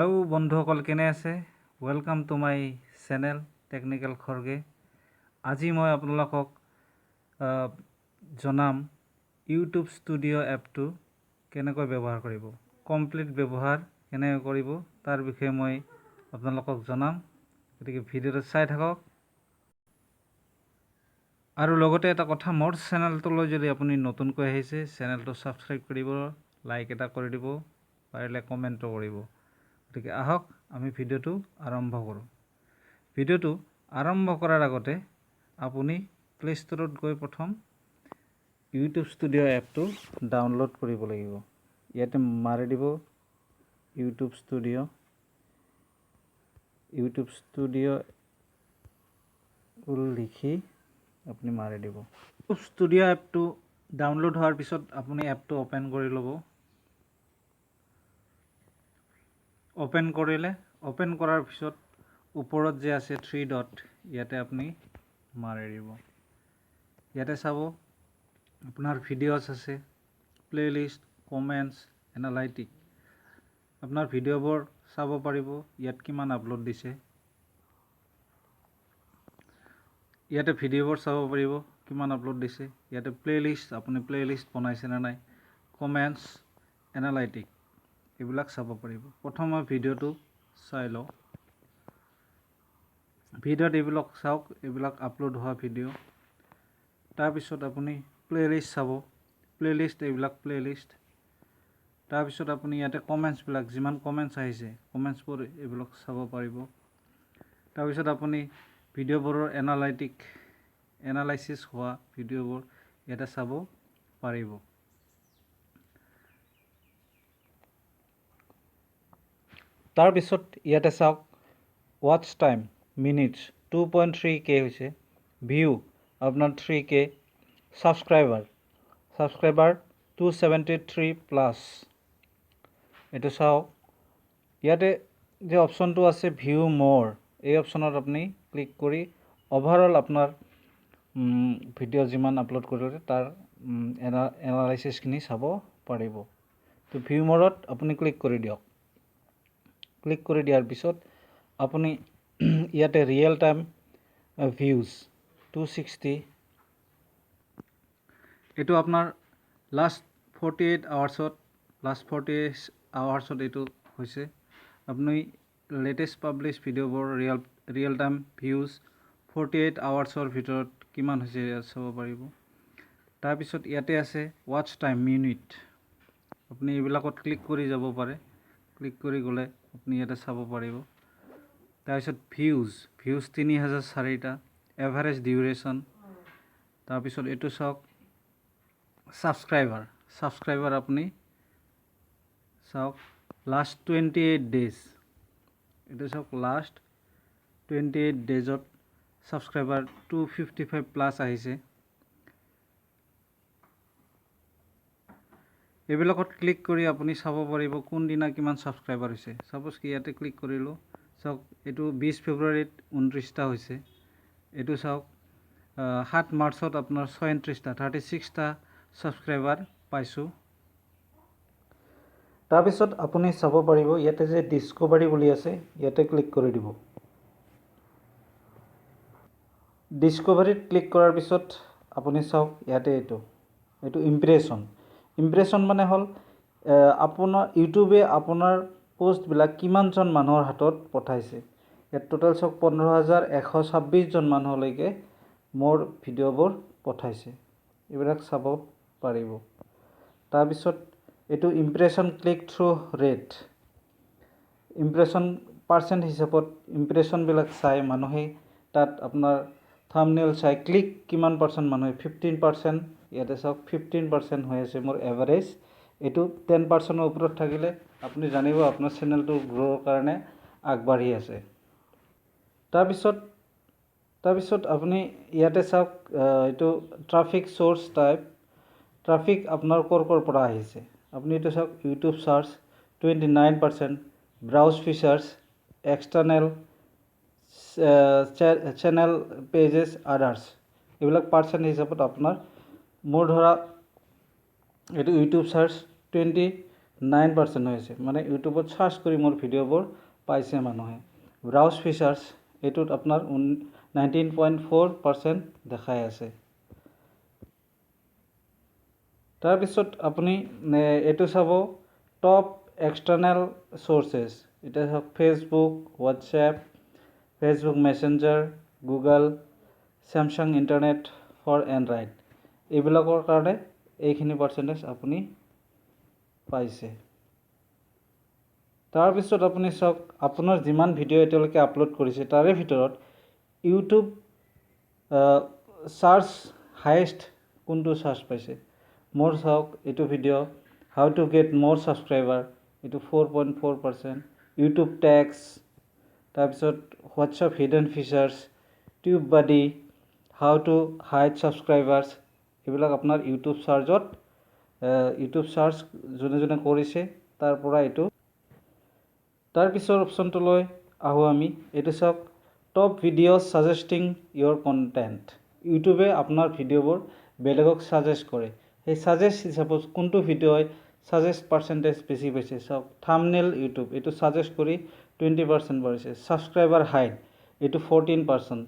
Hello' বন্ধুসকল, কেনে আছে? Welcome to my channel technical Kharge. আজি মই আপোনালোকক জনাম ইউটিউব ষ্টুডিঅ' এপটো কেনেকৈ ব্যৱহাৰ কৰিব, কমপ্লিট ব্যৱহাৰ কেনেকৈ কৰিব তাৰ বিষয়ে মই আপোনালোকক জনাম। গতিকে ভিডিঅ'টো চাই থাকক। আৰু লগতে এটা কথা, মোৰ চেনেলটোলৈ যদি আপুনি নতুনকৈ আহিছে, চেনেলটো ছাবস্ক্ৰাইব কৰিব, লাইক এটা কৰি দিব, পাৰিলে কমেণ্টো কৰিব। গতিকে আহক আমি ভিডিঅ'টো আৰম্ভ কৰোঁ। ভিডিঅ'টো আৰম্ভ কৰাৰ আগতে আপুনি প্লে ষ্টৰত গৈ প্ৰথম ইউটিউব ষ্টুডিঅ' এপটো ডাউনলোড কৰিব লাগিব। ইয়াতে মাৰি দিব ইউটিউব ষ্টুডিঅ' লিখি আপুনি মাৰি দিব। ইউটিউব ষ্টুডিঅ' এপটো ডাউনলোড হোৱাৰ পিছত আপুনি এপটো অ'পেন কৰি ল'ব। অ'পেন কৰাৰ পিছত ওপৰত যে আছে 3 ডট, ইয়াতে আপুনি মাৰি দিব। ইয়াতে চাব আপোনাৰ ভিডিঅ'ছ আছে, প্লে'লিষ্ট, কমেণ্টছ, এনালাইটিক। আপোনাৰ ভিডিঅ'বোৰ চাব পাৰিব, ইয়াত কিমান আপলোড দিছে। ইয়াতে ভিডিঅ'বোৰ চাব পাৰিব কিমান আপলোড দিছে। ইয়াতে প্লে'লিষ্ট, আপুনি প্লে'লিষ্ট বনাইছে নে নাই, কমেণ্টছ, এনালাইটিক, এইবিলাক চাব পাৰিব। প্ৰথম মই ভিডিঅ'টো চাই লওঁ। ভিডিঅ'ত এইবিলাক চাওক, এইবিলাক আপলোড হোৱা ভিডিঅ'। তাৰপিছত আপুনি প্লে'লিষ্ট চাব, প্লে'লিষ্ট, এইবিলাক প্লে'লিষ্ট। তাৰপিছত আপুনি ইয়াতে কমেণ্টছবিলাক, যিমান কমেণ্টছ আহিছে, কমেণ্টছবোৰ এইবিলাক চাব পাৰিব। তাৰপিছত আপুনি ভিডিঅ'বোৰৰ এনালাইচিছ হোৱা ভিডিঅ'বোৰ ইয়াতে চাব পাৰিব। তাৰপিছত ইয়াতে চাওক ৱাটচ টাইম মিনিটছ 2.3K হৈছে, ভিউ আপোনাৰ 3K, ছাবস্ক্ৰাইবাৰ 273+। এইটো চাওক। ইয়াতে যে অপশ্যনটো আছে ভিউ মোৰ, এই অপশ্যনত আপুনি ক্লিক কৰি অভাৰঅল আপোনাৰ ভিডিঅ' যিমান আপলোড কৰিলে তাৰ এনালাইচিছখিনি চাব পাৰিব। তো ভিউ মৰত আপুনি ক্লিক কৰি দিয়ক। ক্লিক কৰি দিয়াৰ পিছত আপুনি ইয়াতে ৰিয়েল টাইম ভিউজ 260, এইটো আপোনাৰ লাষ্ট 48 আৱাৰ্ছত এইটো হৈছে। আপুনি লেটেষ্ট পাব্লিছ ভিডিঅ'বোৰ ৰিয়েল টাইম ভিউজ 48 আৱাৰ্ছৰ ভিতৰত কিমান হৈছে ইয়াত চাব পাৰিব। তাৰপিছত ইয়াতে আছে ৱাটচ টাইম মিনিট, আপুনি এইবিলাকত ক্লিক কৰি যাব পাৰে। ক্লিক কৰি গ'লে আপুনি ইয়াতে চাব পাৰিব। তাৰপিছত ভিউজ 3004টা, এভাৰেজ ডিউৰেশ্যন। তাৰপিছত এইটো চাওক ছাবস্ক্ৰাইবাৰ আপুনি চাওক লাষ্ট 28 ডেইজ, এইটো চাওক লাষ্ট 28 ডেইজত ছাবস্ক্ৰাইবাৰ 255+ আহিছে। এইবিলাকত ক্লিক কৰি আপুনি চাব পাৰিব কোনদিনা কিমান ছাবস্ক্ৰাইবাৰ হৈছে। ছাপ'জ কি ইয়াতে ক্লিক কৰিলোঁ, চাওক এইটো 20 ফেব্ৰুৱাৰীত 29টা হৈছে। এইটো চাওক 7 মাৰ্চত আপোনাৰ 36টা, 36টা ছাবস্ক্ৰাইবাৰ পাইছোঁ। তাৰপিছত আপুনি চাব পাৰিব ইয়াতে যে ডিস্কভাৰী বুলি আছে, ইয়াতে ক্লিক কৰি দিব। ডিস্কভাৰীত ক্লিক কৰাৰ পিছত আপুনি চাওক ইয়াতে এইটো ইমপ্ৰেশ্যন মানে হ'ল আপোনাৰ ইউটিউবে আপোনাৰ পোষ্টবিলাক কিমানজন মানুহৰ হাতত পঠাইছে। ইয়াত টোটেল চাওক 15,126জন মানুহলৈকে মোৰ ভিডিঅ'বোৰ পঠাইছে। এইবিলাক চাব পাৰিব। তাৰপিছত এইটো impression click through rate, impression percent হিচাপত ইমপ্ৰেশ্যনবিলাক চাই মানুহে তাত আপোনাৰ থাম্বনেইল চাই ক্লিক কিমান পাৰ্চেণ্ট মানুহে 15%। ইয়াতে চাওক 15% হৈ আছে মোৰ এভাৰেজ। এইটো 10%ৰ ওপৰত থাকিলে আপুনি জানিব আপোনাৰ চেনেলটো গ্ৰ'ৰ কাৰণে আগবাঢ়ি আছে। তাৰপিছত আপুনি ইয়াতে চাওক এইটো ট্ৰাফিক চ'ৰ্চ টাইপ, ট্ৰাফিক আপোনাৰ ক'ৰ পৰা আহিছে। আপুনি এইটো চাওক YouTube search 29%, browse features, external channel pages, others, এইবিলাক পাৰ্চেণ্ট হিচাপত আপোনাৰ মোৰ ধৰা এইটো ইউটিউব চাৰ্চ 9% হৈছে মানে ইউটিউবত সাৰ্চ কৰি মোৰ ভিডিঅ'বোৰ পাইছে মানুহে ব্ৰাউজ ফিচাৰ্ছ এইটোত আপোনাৰ 19.4% দেখাই আছে তাৰপিছত আপুনি এইটো চাব টপ এক্সটাৰ্নেল সোৰ্সেছ এটা হওক Facebook WhatsApp Facebook Messenger Google Samsung Internet for Android এইবিলাকৰ কাৰণে এইখিনি পাৰ্চেণ্টেজ আপুনি পাইছে তাৰপিছত আপুনি চাওক আপোনাৰ যিমান ভিডিঅ' এতিয়ালৈকে আপলোড কৰিছে তাৰে ভিতৰত ইউটিউব সাৰ্চ হাইয়েষ্ট কোনটো সাৰ্চ পাইছে মোৰ চাওক এইটো video' how to get more subscriber এইটো 4.4% ইউটিউব টেক্স তাৰপিছত WhatsApp hidden features tube buddy how to hide subscribers এইবিলাক আপোনাৰ ইউটিউব সাৰ্চত ইউটিউব সাৰ্চ যোনে কৰিছে তাৰ পৰা এইটো তাৰ পিছৰ অপশ্যনটোলৈ আহোঁ আমি এইটো চাওক টপ ভিডিঅ' ছাজেষ্টিং ইয়ৰ কণ্টেণ্ট ইউটিউবে আপোনাৰ ভিডিঅ'বোৰ বেলেগক ছাজেষ্ট কৰে সেই ছাজেষ্ট হিচাপত কোনটো ভিডিঅ'ই ছাজেষ্ট পাৰ্চেণ্টেজ বেছি পাইছে চাওক থাম্বনেইল ইউটিউব এইটো ছাজেষ্ট কৰি 20% বাঢ়িছে ছাবস্ক্ৰাইবাৰ হাইড এইটো 14%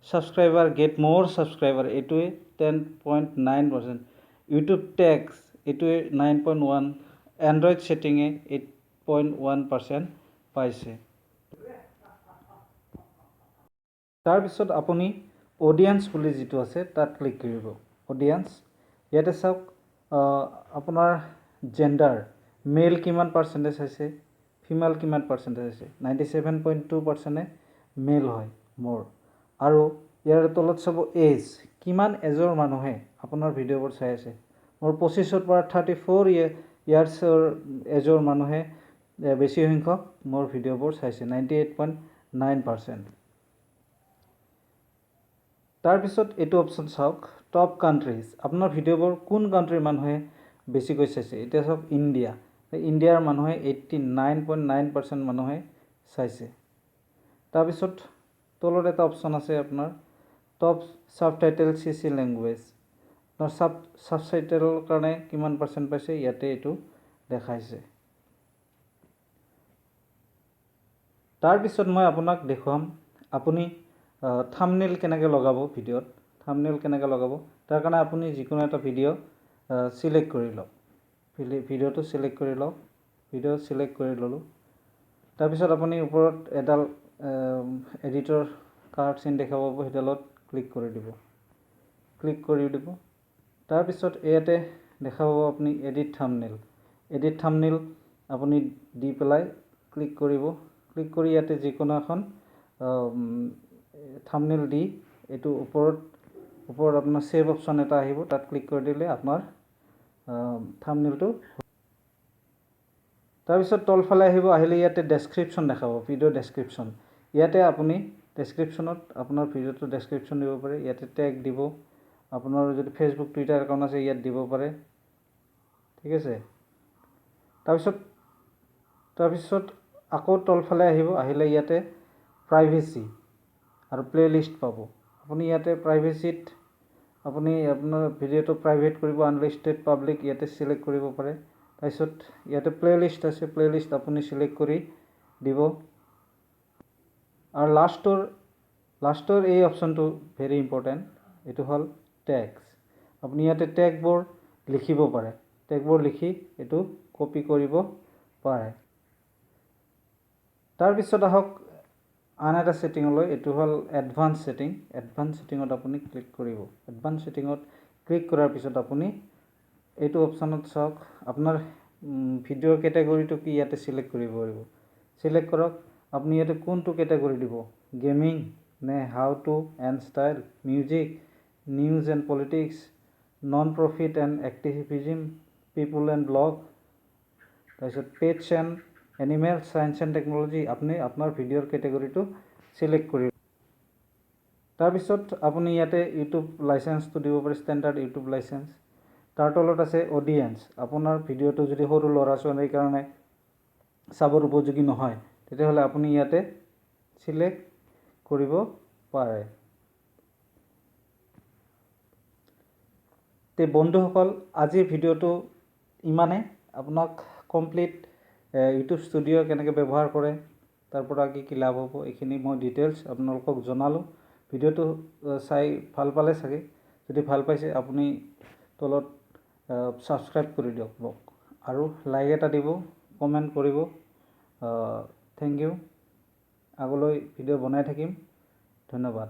ছাবস্ক্ৰাইবাৰ গেট মোৰ ছাবস্ক্ৰাইবাৰ এইটোৱে 10.9% ইউটিউব টেক্স এইটোৱে 9.1 এণ্ড্ৰইড ছেটিঙে 8.1% পাইছে তাৰপিছত আপুনি অডিয়েন্স বুলি যিটো আছে তাত ক্লিক কৰিব অডিয়েন্স ইয়াতে চাওক আপোনাৰ জেণ্ডাৰ মেল কিমান পাৰ্চেণ্টেজ আছে ফিমেল কিমান পাৰ্চেণ্টেজ আছে 97.2% মেল হয় মোৰ আৰু ইয়াৰ তলত চাব এজ কিমান এজৰ মানুহে আপোনাৰ ভিডিঅ'বোৰ চাই আছে মোৰ 25ৰ পৰা 34 ইয়াৰ্ছৰ এজৰ মানুহে বেছি সংখ্যক মোৰ ভিডিঅ'বোৰ চাইছে 98.9% তাৰপিছত এইটো অপশ্যন চাওক টপ কাণ্ট্ৰিজ আপোনাৰ ভিডিঅ'বোৰ কোন কাণ্ট্ৰিৰ মানুহে বেছিকৈ চাইছে এতিয়া চাওক ইণ্ডিয়াৰ মানুহে 89.9% মানুহে চাইছে তাৰপিছত তলত এটা অপশ্যন আছে আপোনাৰ টপ ছাবটাইটেল CC লেংগুৱেজ আপোনাৰ ছাবটাইটেলৰ কাৰণে কিমান পাৰ্চেণ্ট পাইছে ইয়াতে এইটো দেখাইছে তাৰপিছত মই আপোনাক দেখুৱাম আপুনি থাম্বনেইল কেনেকৈ লগাব ভিডিঅ'ত থাম্বনেইল কেনেকৈ লগাব তাৰ কাৰণে আপুনি যিকোনো এটা ভিডিঅ' সিলেক্ট কৰি লওক ভিডিঅ'টো সিলেক্ট কৰি লওক ভিডিঅ' সিলেক্ট কৰি ল'লোঁ তাৰপিছত আপুনি ওপৰত এডাল এডিটৰ কাৰ্ড চিন দেখা পাব সেইডালত ক্লিক কৰি দিব তাৰপিছত ইয়াতে দেখা পাব আপুনি এডিট থাম্বনেইল আপুনি দি পেলাই ক্লিক কৰি ইয়াতে যিকোনো এখন থাম্বনেইল দি এইটো ওপৰত আপোনাৰ সেভ অপশ্যন এটা আহিব তাত ক্লিক কৰি দিলে আপোনাৰ থাম্বনেইলটো তাৰপিছত তলফালে আহিলে ইয়াতে ডেছক্ৰিপশ্যন দেখাব ভিডিঅ' ডেছক্ৰিপশ্যন ইয়াতে আপুনি ডেছক্ৰিপশ্যনত আপোনাৰ ভিডিঅ'টো ডেছক্ৰিপশ্যন দিব পাৰে ইয়াতে টেগ দিব আপোনাৰ যদি ফেচবুক টুইটাৰ একাউণ্ট আছে ইয়াত দিব পাৰে ঠিক আছে তাৰপিছত আকৌ তলফালে আহিলে ইয়াতে প্ৰাইভেচি আৰু প্লেলিষ্ট পাব আপুনি ইয়াতে প্ৰাইভেচিত আপুনি আপোনাৰ ভিডিঅ'টো প্ৰাইভেট কৰিব আনলিষ্টেড পাব্লিক ইয়াতে সিলেক্ট কৰিব পাৰে তাৰপিছত ইয়াতে প্লেলিষ্ট আছে প্লেলিষ্ট আপুনি সিলেক্ট কৰি দিব আৰু লাষ্টৰ এই অপশ্যনটো ভেৰি ইম্পৰ্টেণ্ট এইটো হ'ল টেক্স আপুনি ইয়াতে টেগবোৰ লিখিব পাৰে টেগবোৰ লিখি এইটো কপি কৰিব পাৰে তাৰপিছত আহক আন এটা ছেটিঙলৈ এইটো হ'ল এডভান্স ছেটিঙত আপুনি ক্লিক কৰিব এডভান্স ছেটিঙত ক্লিক কৰাৰ পিছত আপুনি এইটো অপশ্যনত চাওক আপোনাৰ ভিডিঅ'ৰ কেটেগৰীটো কি ইয়াতে সিলেক্ট কৰিব পাৰিব সিলেক্ট কৰক আপুনি ইয়াতে কোনটো কেটেগৰী দিব গেমিং নে how to and style music news and politics non profit and activism people and blog তাৰপিছত pets and animal science and technology আপুনি আপোনাৰ ভিডিঅ'ৰ কেটেগৰীটো সিলেক্ট কৰিব তাৰপিছত আপুনি ইয়াতে ইউটিউব লাইচেন্সটো দিব পাৰে ষ্টেণ্ডাৰ্ড ইউটিউব লাইচেন্স তাৰ তলত আছে অডিয়েন্স আপোনাৰ ভিডিঅ'টো যদি সৰু ল'ৰা ছোৱালীৰ কাৰণে চাবৰ উপযোগী নহয় তেতিয়াহ'লে আপুনি ইয়াতে সিলেক্ট কৰিব পাৰে তে বন্ধুসকল আজিৰ ভিডিঅ'টো ইমানে আপোনাক কমপ্লিট ইউটিউব ষ্টুডিঅ' কেনেকৈ ব্যৱহাৰ কৰে, তাৰ পৰা কি লাভ হ'ব, এইখিনি মই ডিটেইলছ আপোনালোকক জনালোঁ। ভিডিঅ'টো চাই ভাল পালে চাগে, যদি ভাল পাইছে আপুনি তলত ছাবস্ক্ৰাইব কৰি দিয়ক মোক, আৰু লাইক এটা দিব, কমেণ্ট কৰিব। Thank U. আগলৈ ভিডিঅ' বনাই থাকিম। ধন্যবাদ।